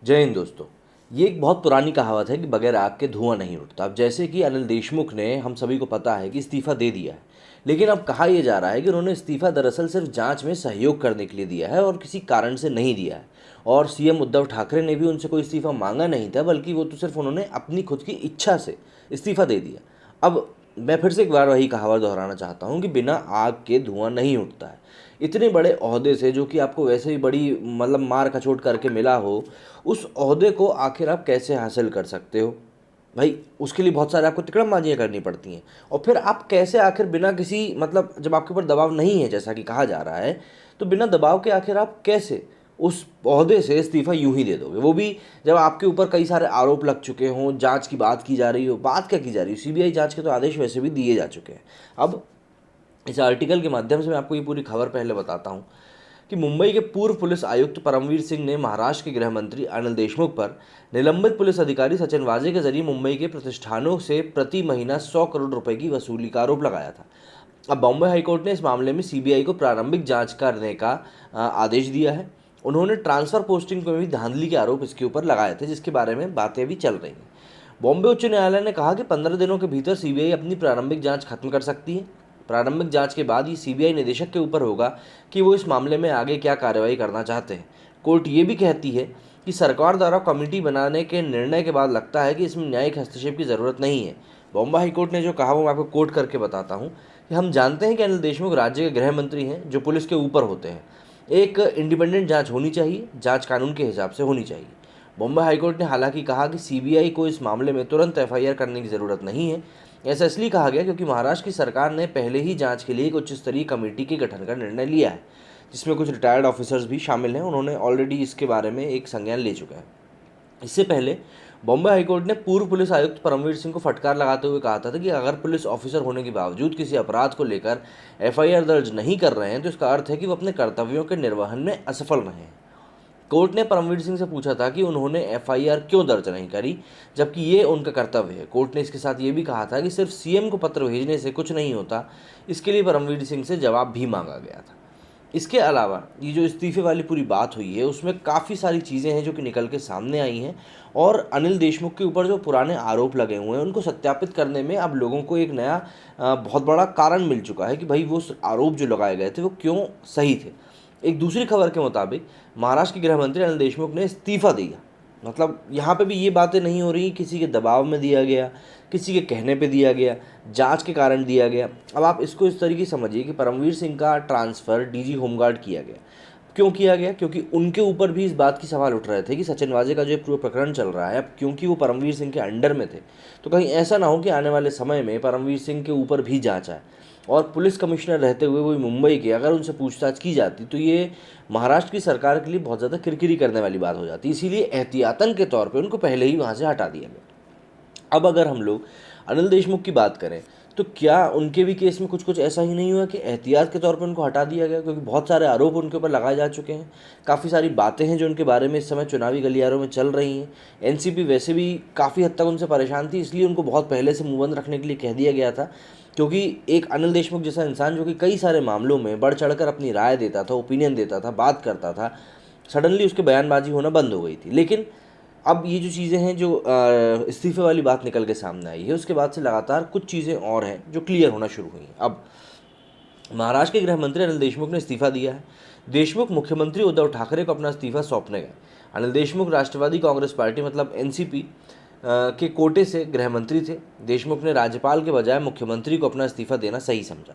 जय हिंद दोस्तों। ये एक बहुत पुरानी कहावत है कि बगैर आग के धुआं नहीं उठता। अब जैसे कि अनिल देशमुख ने, हम सभी को पता है कि इस्तीफा दे दिया है, लेकिन अब कहा यह जा रहा है कि उन्होंने इस्तीफा दरअसल सिर्फ जांच में सहयोग करने के लिए दिया है और किसी कारण से नहीं दिया है। और सीएम उद्धव ठाकरे ने भी उनसे कोई इस्तीफा मांगा नहीं था, बल्कि वो तो सिर्फ उन्होंने अपनी खुद की इच्छा से इस्तीफा दे दिया। अब मैं फिर से एक बार वही कहावत दोहराना चाहता हूँ कि बिना आग के धुआं नहीं उठता है। इतने बड़े ओहदे से, जो कि आपको वैसे ही बड़ी मतलब मार कचोट करके मिला हो, उस ओहदे को आखिर आप कैसे हासिल कर सकते हो भाई? उसके लिए बहुत सारे आपको तिकड़मबाजियाँ करनी पड़ती हैं। और फिर आप कैसे आखिर बिना किसी मतलब, जब आपके ऊपर दबाव नहीं है जैसा कि कहा जा रहा है, तो बिना दबाव के आखिर आप कैसे उस ओहदे से इस्तीफा यूं ही दे दोगे? वो भी जब आपके ऊपर कई सारे आरोप लग चुके हों, जांच की बात की जा रही हो। बात क्या की जा रही है? सीबीआई जांच के तो आदेश वैसे भी दिए जा चुके हैं। अब इस आर्टिकल के माध्यम से मैं आपको ये पूरी खबर पहले बताता हूँ कि मुंबई के पूर्व पुलिस आयुक्त परमवीर सिंह ने महाराष्ट्र के गृह मंत्री अनिल देशमुख पर निलंबित पुलिस अधिकारी सचिन वाजे के जरिए मुंबई के प्रतिष्ठानों से प्रति महीना 100 करोड़ रुपए की वसूली का आरोप लगाया था। अब बॉम्बे हाईकोर्ट ने इस मामले में सीबीआई को प्रारंभिक जांच करने का आदेश दिया है। उन्होंने ट्रांसफर पोस्टिंग में भी धांधली के आरोप इसके ऊपर लगाए थे, जिसके बारे में बातें भी चल रही हैं। बॉम्बे उच्च न्यायालय ने कहा कि 15 दिनों के भीतर सीबीआई अपनी प्रारंभिक जांच खत्म कर सकती है। प्रारंभिक जांच के बाद ये सीबीआई निदेशक के ऊपर होगा कि वो इस मामले में आगे क्या कार्रवाई करना चाहते हैं। कोर्ट ये भी कहती है कि सरकार द्वारा कमेटी बनाने के निर्णय के बाद लगता है कि इसमें न्यायिक हस्तक्षेप की ज़रूरत नहीं है। बॉम्बे हाईकोर्ट ने जो कहा वो मैं आपको कोट करके बताता हूँ कि हम जानते हैं कि अनिल देशमुख राज्य के गृह मंत्री हैं, जो पुलिस के ऊपर होते हैं। एक इंडिपेंडेंट जांच होनी चाहिए, जांच कानून के हिसाब से होनी चाहिए। बॉम्बे हाईकोर्ट ने हालांकि कहा कि सीबीआई को इस मामले में तुरंत एफआईआर करने की ज़रूरत नहीं है। ऐसा इसलिए कहा गया क्योंकि महाराष्ट्र की सरकार ने पहले ही जांच के लिए एक उच्च स्तरीय कमेटी के गठन का निर्णय लिया है, जिसमें कुछ रिटायर्ड ऑफिसर्स भी शामिल हैं। उन्होंने ऑलरेडी इसके बारे में एक संज्ञान ले चुका है। इससे पहले बॉम्बे हाईकोर्ट ने पूर्व पुलिस आयुक्त परमवीर सिंह को फटकार लगाते हुए कहा था कि अगर पुलिस ऑफिसर होने के बावजूद किसी अपराध को लेकर एफआईआर दर्ज नहीं कर रहे हैं, तो इसका अर्थ है कि वो अपने कर्तव्यों के निर्वहन में असफल रहे हैं। कोर्ट ने परमवीर सिंह से पूछा था कि उन्होंने एफआईआर क्यों दर्ज नहीं करी, जबकि ये उनका कर्तव्य है। कोर्ट ने इसके साथ ये भी कहा था कि सिर्फ सीएम को पत्र भेजने से कुछ नहीं होता। इसके लिए परमवीर सिंह से जवाब भी मांगा गया था। इसके अलावा ये जो इस्तीफे वाली पूरी बात हुई है, उसमें काफ़ी सारी चीज़ें हैं जो कि निकल के सामने आई हैं। और अनिल देशमुख के ऊपर जो पुराने आरोप लगे हुए हैं, उनको सत्यापित करने में अब लोगों को एक नया बहुत बड़ा कारण मिल चुका है कि भाई वो आरोप जो लगाए गए थे वो क्यों सही थे। एक दूसरी खबर के मुताबिक महाराष्ट्र के गृह मंत्री अनिल देशमुख ने इस्तीफा दिया। मतलब यहाँ पे भी ये बातें नहीं हो रही किसी के दबाव में दिया गया, किसी के कहने पे दिया गया, जांच के कारण दिया गया। अब आप इसको इस तरीके से समझिए कि परमवीर सिंह का ट्रांसफ़र डीजी होमगार्ड किया गया। क्यों किया गया? क्योंकि उनके ऊपर भी इस बात की सवाल उठ रहे थे कि सचिन वाजे का जो पूरा प्रकरण चल रहा है, अब क्योंकि वो परमवीर सिंह के अंडर में थे, तो कहीं ऐसा ना हो कि आने वाले समय में परमवीर सिंह के ऊपर भी जांच आए। और पुलिस कमिश्नर रहते हुए वो मुंबई के, अगर उनसे पूछताछ की जाती तो ये महाराष्ट्र की सरकार के लिए बहुत ज़्यादा किरकिरी करने वाली बात हो जाती। इसीलिए एहतियातन के तौर पे उनको पहले ही वहाँ से हटा दिया गया। अब अगर हम लोग अनिल देशमुख की बात करें, तो क्या उनके भी केस में कुछ ऐसा ही नहीं हुआ कि एहतियात के तौर पर उनको हटा दिया गया? क्योंकि बहुत सारे आरोप उनके ऊपर लगाए जा चुके हैं, काफ़ी सारी बातें हैं जो उनके बारे में इस समय चुनावी गलियारों में चल रही हैं। एनसीपी वैसे भी काफ़ी हद तक उनसे परेशान थी, इसलिए उनको बहुत पहले से मुंहबंद रखने के लिए कह दिया गया था। क्योंकि एक अनिल देशमुख जैसा इंसान जो कि कई सारे मामलों में बढ़ चढ़कर अपनी राय देता था, ओपिनियन देता था, बात करता था, सडनली उसके बयानबाजी होना बंद हो गई थी। लेकिन अब ये जो चीज़ें हैं, जो इस्तीफे वाली बात निकल के सामने आई है, उसके बाद से लगातार कुछ चीज़ें और हैं जो क्लियर होना शुरू हुई हैं। अब महाराष्ट्र के गृह मंत्री अनिल देशमुख ने इस्तीफा दिया है। देशमुख मुख्यमंत्री उद्धव ठाकरे को अपना इस्तीफा सौंपने गए। अनिल देशमुख राष्ट्रवादी कांग्रेस पार्टी मतलब एनसीपी के कोटे से गृह मंत्री थे। देशमुख ने राज्यपाल के बजाय मुख्यमंत्री को अपना इस्तीफा देना सही समझा।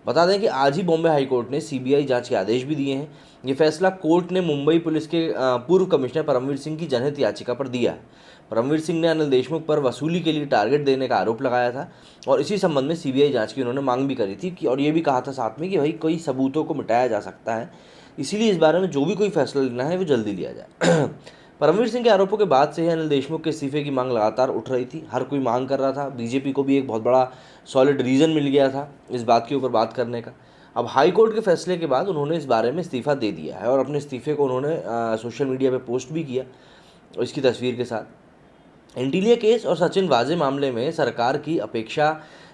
बता दें कि आज ही बॉम्बे हाईकोर्ट ने सीबीआई जांच के आदेश भी दिए हैं। ये फैसला कोर्ट ने मुंबई पुलिस के पूर्व कमिश्नर परमवीर सिंह की जनहित याचिका पर दिया है। परमवीर सिंह ने अनिल देशमुख पर वसूली के लिए टारगेट देने का आरोप लगाया था और इसी संबंध में सीबीआई जांच की उन्होंने मांग भी करी थी कि, और ये भी कहा था साथ में कि भाई कई सबूतों को मिटाया जा सकता है, इसीलिए इस बारे में जो भी कोई फैसला लेना है वो जल्दी लिया जाए। परमवीर सिंह के आरोपों के बाद से ही अनिल देशमुख के इस्तीफे की मांग लगातार उठ रही थी। हर कोई मांग कर रहा था। बीजेपी को भी एक बहुत बड़ा सॉलिड रीज़न मिल गया था इस बात के ऊपर बात करने का। अब हाई कोर्ट के फैसले के बाद उन्होंने इस बारे में इस्तीफा दे दिया है और अपने इस्तीफे को उन्होंने सोशल मीडिया पे पोस्ट भी किया इसकी तस्वीर के साथ। एंटीलिया केस और सचिन वाजे मामले में सरकार की अपेक्षा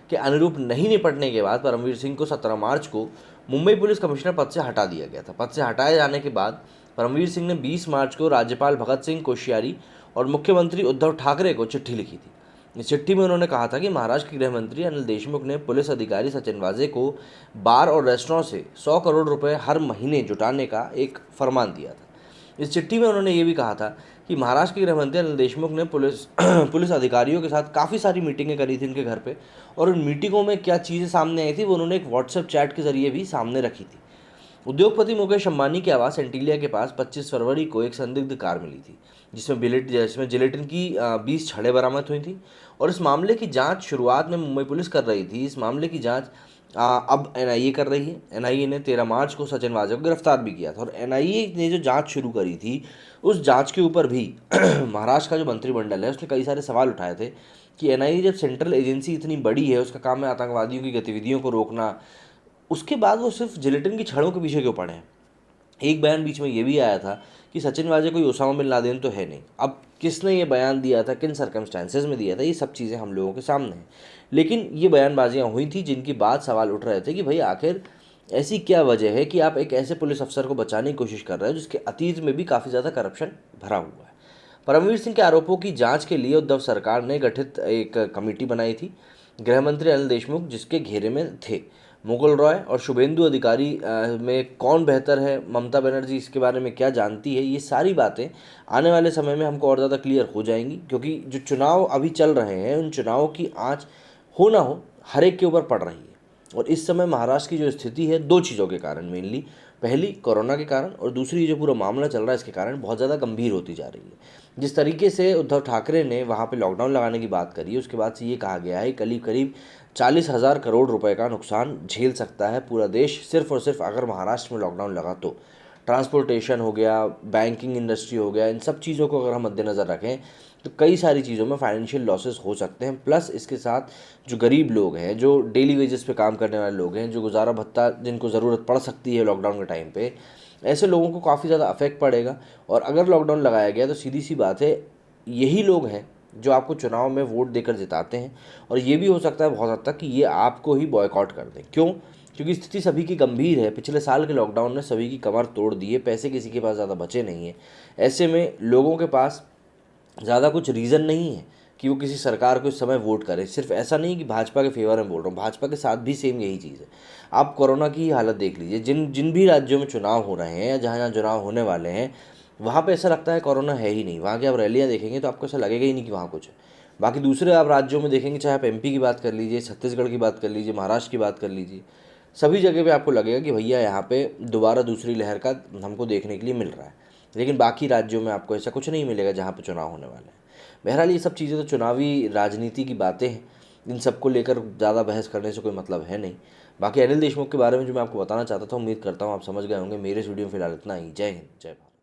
के अनुरूप नहीं निपटने के बाद परमवीर सिंह को 17 मार्च को मुंबई पुलिस कमिश्नर पद से हटा दिया गया था। पद से हटाए जाने के बाद परमवीर सिंह ने 20 मार्च को राज्यपाल भगत सिंह कोश्यारी और मुख्यमंत्री उद्धव ठाकरे को चिट्ठी लिखी थी। इस चिट्ठी में उन्होंने कहा था कि महाराष्ट्र के गृह मंत्री अनिल देशमुख ने पुलिस अधिकारी सचिन वाजे को बार और रेस्टोरेंट से 100 करोड़ रुपए हर महीने जुटाने का एक फरमान दिया था। इस चिट्ठी में उन्होंने ये भी कहा था कि महाराष्ट्र के गृह मंत्री अनिल देशमुख ने पुलिस अधिकारियों के साथ काफ़ी सारी मीटिंगें करी थी उनके घर पे, और उन मीटिंगों में क्या चीज़ें सामने आई थी वो उन्होंने एक व्हाट्सएप चैट के जरिए भी सामने रखी थी। उद्योगपति मुकेश अंबानी के आवास एंटीलिया के पास 25 फरवरी को एक संदिग्ध कार मिली थी जिसमें जिलेटिन की 20 छड़ें बरामद हुई थी, और इस मामले की जांच शुरुआत में मुंबई पुलिस कर रही थी। इस मामले की जांच अब एनआईए कर रही है। एनआईए ने 13 मार्च को सचिन वाजे को गिरफ्तार भी किया था, और एनआईए ने जो जांच शुरू करी थी उस जांच के ऊपर भी महाराष्ट्र का जो मंत्रिमंडल है उसने कई सारे सवाल उठाए थे कि एनआईए जब सेंट्रल एजेंसी इतनी बड़ी है, उसका काम है आतंकवादियों की गतिविधियों को रोकना, उसके बाद वो सिर्फ जिलेटिन की छड़ों के पीछे क्यों पड़े हैं। एक बयान बीच में ये भी आया था कि सचिन वाजे कोई ओसामा बिन लादेन तो है नहीं। अब किसने ये बयान दिया था, किन सर्कमस्टांसेस में दिया था, ये सब चीज़ें हम लोगों के सामने हैं। लेकिन ये बयानबाजियाँ हुई थी जिनकी बाद सवाल उठ रहे थे कि भाई आखिर ऐसी क्या वजह है कि आप एक ऐसे पुलिस अफसर को बचाने की कोशिश कर रहे हो जिसके अतीत में भी काफ़ी ज़्यादा करप्शन भरा हुआ है। परमवीर सिंह के आरोपों की जांच के लिए उद्धव सरकार ने गठित एक कमेटी बनाई थी। गृह मंत्री अनिल देशमुख जिसके घेरे में थे। मुकुल रॉय और शुभेंदु अधिकारी में कौन बेहतर है, ममता बनर्जी इसके बारे में क्या जानती है, ये सारी बातें आने वाले समय में हमको और ज़्यादा क्लियर हो जाएंगी, क्योंकि जो चुनाव अभी चल रहे हैं उन चुनावों की आँच हो ना हो हर एक के ऊपर पड़ रही है। और इस समय महाराष्ट्र की जो स्थिति है दो चीज़ों के कारण मेनली, पहली कोरोना के कारण और दूसरी जो पूरा मामला चल रहा है इसके कारण बहुत ज़्यादा गंभीर होती जा रही है। जिस तरीके से उद्धव ठाकरे ने वहाँ पे लॉकडाउन लगाने की बात करी, उसके बाद से ये कहा गया है करीब करीब 40,000 करोड़ रुपए का नुकसान झेल सकता है पूरा देश, सिर्फ और सिर्फ अगर महाराष्ट्र में लॉकडाउन लगा तो। ट्रांसपोर्टेशन हो गया, बैंकिंग इंडस्ट्री हो गया, इन सब चीज़ों को अगर हम मद्देनज़र रखें तो कई सारी चीज़ों में फाइनेंशियल लॉसेस हो सकते हैं। प्लस इसके साथ जो गरीब लोग हैं, जो डेली वेजेस पे काम करने वाले लोग हैं, जो गुजारा भत्ता जिनको ज़रूरत पड़ सकती है लॉकडाउन के टाइम पे, ऐसे लोगों को काफ़ी ज़्यादा अफेक्ट पड़ेगा। और अगर लॉकडाउन लगाया गया तो सीधी सी बात है यही लोग हैं जो आपको चुनाव में वोट देकर जिताते हैं, और ये भी हो सकता है बहुत हद तक कि ये आपको ही बॉयकॉट कर दें। क्यों? क्योंकि स्थिति सभी की गंभीर है। पिछले साल के लॉकडाउन ने सभी की कमर तोड़ दी है, पैसे किसी के पास ज़्यादा बचे नहीं है। ऐसे में लोगों के पास ज़्यादा कुछ रीज़न नहीं है कि वो किसी सरकार को इस समय वोट करे। सिर्फ ऐसा नहीं कि भाजपा के फेवर में बोल रहा हूँ, भाजपा के साथ भी सेम यही चीज़ है। आप कोरोना की ही हालत देख लीजिए, जिन जिन भी राज्यों में चुनाव हो रहे हैं या जहाँ जहाँ चुनाव होने वाले हैं वहाँ पे ऐसा लगता है कोरोना है ही नहीं। वहाँ की आप रैलियाँ देखेंगे तो आपको ऐसा लगेगा ही नहीं कि वहाँ कुछ है। बाकी दूसरे आप राज्यों में देखेंगे, चाहे आप एमपी की बात कर लीजिए, छत्तीसगढ़ की बात कर लीजिए, महाराष्ट्र की बात कर लीजिए, सभी जगह पे आपको लगेगा कि भैया यहाँ पे दोबारा दूसरी लहर का हमको देखने के लिए मिल रहा है। लेकिन बाकी राज्यों में आपको ऐसा कुछ नहीं मिलेगा जहाँ पे चुनाव होने वाले हैं। बहरहाल ये सब चीज़ें तो चुनावी राजनीति की बातें हैं, इन सबको लेकर ज़्यादा बहस करने से कोई मतलब है नहीं। बाकी अनिल देशमुख के बारे में जो मैं आपको बताना चाहता था, उम्मीद करता हूँ आप समझ गए होंगे। मेरे इस वीडियो में फिलहाल इतना ही। जय हिंद, जय भारत।